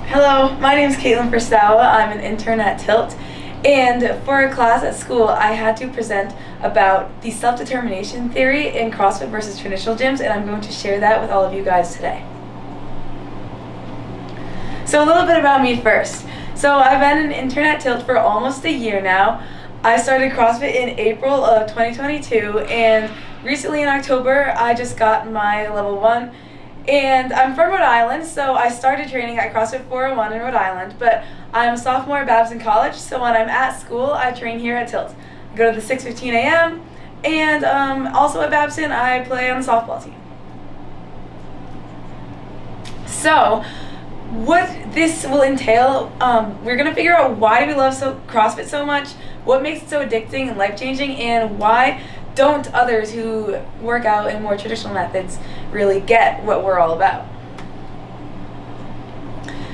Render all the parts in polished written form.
Hello, my name is Kaitlyn Pristawa. I'm an intern at TILT, and for a class at school I had to present about the self-determination theory in CrossFit versus traditional gyms, and I'm going to share that with all of you guys today. So a little bit about me first. So I've been an intern at TILT for almost a year now. I started CrossFit in April of 2022, and recently in October I just got my level 1. And I'm from Rhode Island, so I started training at CrossFit 401 in Rhode Island, but I'm a sophomore at Babson College, so when I'm at school, I train here at TILT. I go to the 6:15 a.m., and also at Babson, I play on the softball team. So, what this will entail, we're going to figure out why we love CrossFit so much, what makes it so addicting and life-changing, and why don't others who work out in more traditional methods really get what we're all about.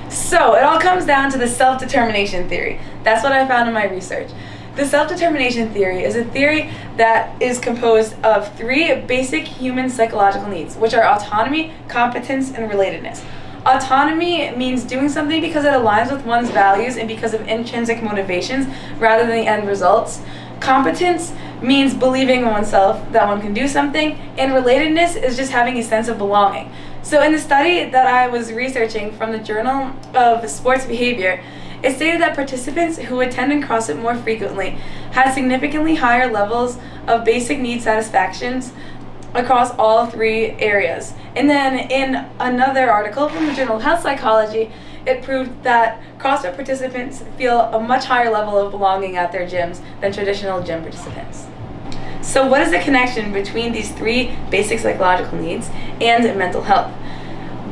So it all comes down to the self-determination theory. That's what I found in my research. The self-determination theory is a theory that is composed of 3 basic human psychological needs, which are autonomy, competence, and relatedness. Autonomy means doing something because it aligns with one's values and because of intrinsic motivations rather than the end results. Competence means believing in oneself that one can do something, and relatedness is just having a sense of belonging. So in the study that I was researching from the Journal of Sports Behavior, it stated that participants who attended CrossFit more frequently had significantly higher levels of basic need satisfactions across all 3 areas. And then in another article from the Journal of Health Psychology, it proved that CrossFit participants feel a much higher level of belonging at their gyms than traditional gym participants. So what is the connection between these 3 basic psychological needs and mental health?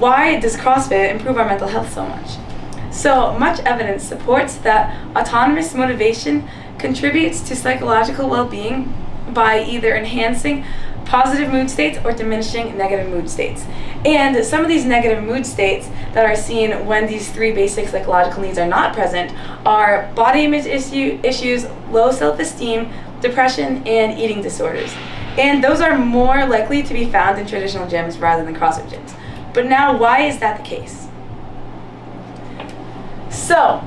Why does CrossFit improve our mental health so much? So much evidence supports that autonomous motivation contributes to psychological well-being by either enhancing positive mood states or diminishing negative mood states. And some of these negative mood states that are seen when these 3 basic psychological needs are not present are body image issues, low self-esteem, depression, and eating disorders. And those are more likely to be found in traditional gyms rather than CrossFit gyms. But now, why is that the case? So,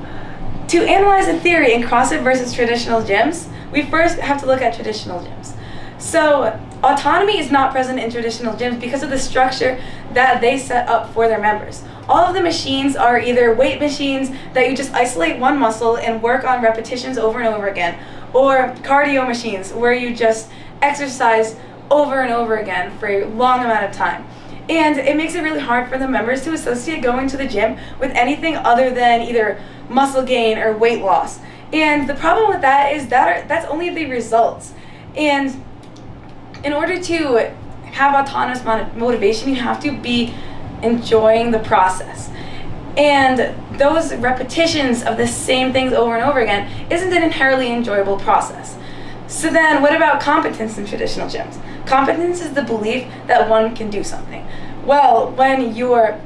to analyze the theory in CrossFit versus traditional gyms, we first have to look at traditional gyms. So, autonomy is not present in traditional gyms because of the structure that they set up for their members. All of the machines are either weight machines that you just isolate one muscle and work on repetitions over and over again, or cardio machines where you just exercise over and over again for a long amount of time. And it makes it really hard for the members to associate going to the gym with anything other than either muscle gain or weight loss. And the problem with that is that that's only the results. And in order to have autonomous motivation, you have to be enjoying the process. And those repetitions of the same things over and over again isn't an inherently enjoyable process. So then what about competence in traditional gyms? Competence is the belief that one can do something. Well, when your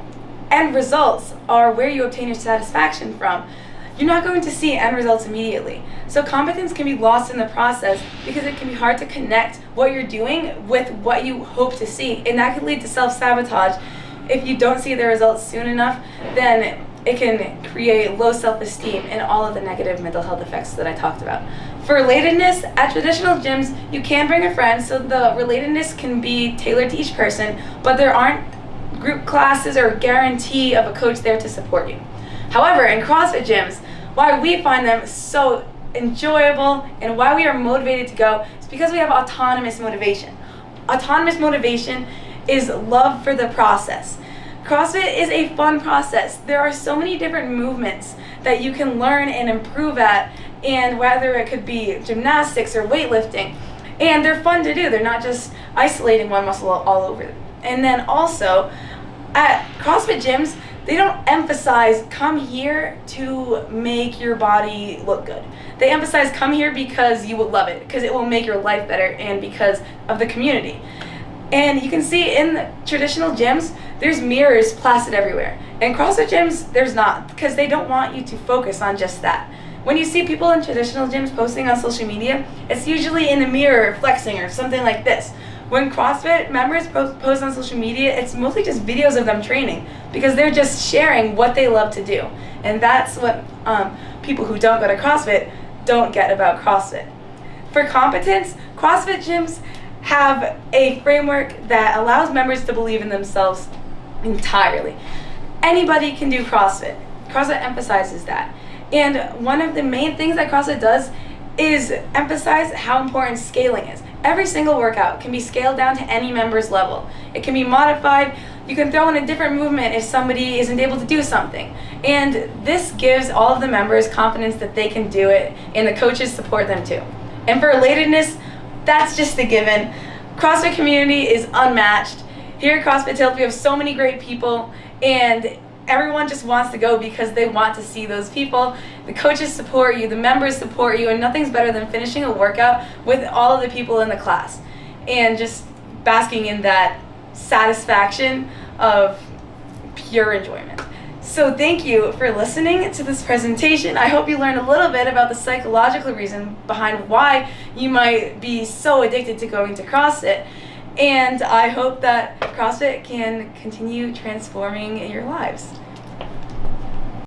end results are where you obtain your satisfaction from, you're not going to see end results immediately. So competence can be lost in the process because it can be hard to connect what you're doing with what you hope to see. And that can lead to self-sabotage. If you don't see the results soon enough, then it can create low self-esteem and all of the negative mental health effects that I talked about. For relatedness, at traditional gyms, you can bring a friend, so the relatedness can be tailored to each person, but there aren't group classes or guarantee of a coach there to support you. However, in CrossFit gyms, why we find them so enjoyable and why we are motivated to go is because we have autonomous motivation. Autonomous motivation is love for the process. CrossFit is a fun process. There are so many different movements that you can learn and improve at, and whether it could be gymnastics or weightlifting, and they're fun to do. They're not just isolating one muscle all over. And then also, at CrossFit gyms, they don't emphasize come here to make your body look good. They emphasize come here because you will love it, because it will make your life better, and because of the community. And you can see in traditional gyms, there's mirrors plastered everywhere. In CrossFit gyms, there's not, because they don't want you to focus on just that. When you see people in traditional gyms posting on social media, it's usually in the mirror flexing or something like this. When CrossFit members post on social media, it's mostly just videos of them training because they're just sharing what they love to do. And that's what people who don't go to CrossFit don't get about CrossFit. For competence, CrossFit gyms have a framework that allows members to believe in themselves entirely. Anybody can do CrossFit. CrossFit emphasizes that. And one of the main things that CrossFit does is emphasize how important scaling is. Every single workout can be scaled down to any member's level. It can be modified. You can throw in a different movement if somebody isn't able to do something. And this gives all of the members confidence that they can do it, and the coaches support them too. And for relatedness, that's just a given. CrossFit community is unmatched. Here at CrossFit TILT, we have so many great people, and everyone just wants to go because they want to see those people. The coaches support you, the members support you, and nothing's better than finishing a workout with all of the people in the class and just basking in that satisfaction of pure enjoyment. So thank you for listening to this presentation. I hope you learned a little bit about the psychological reason behind why you might be so addicted to going to CrossFit. And I hope that CrossFit can continue transforming your lives.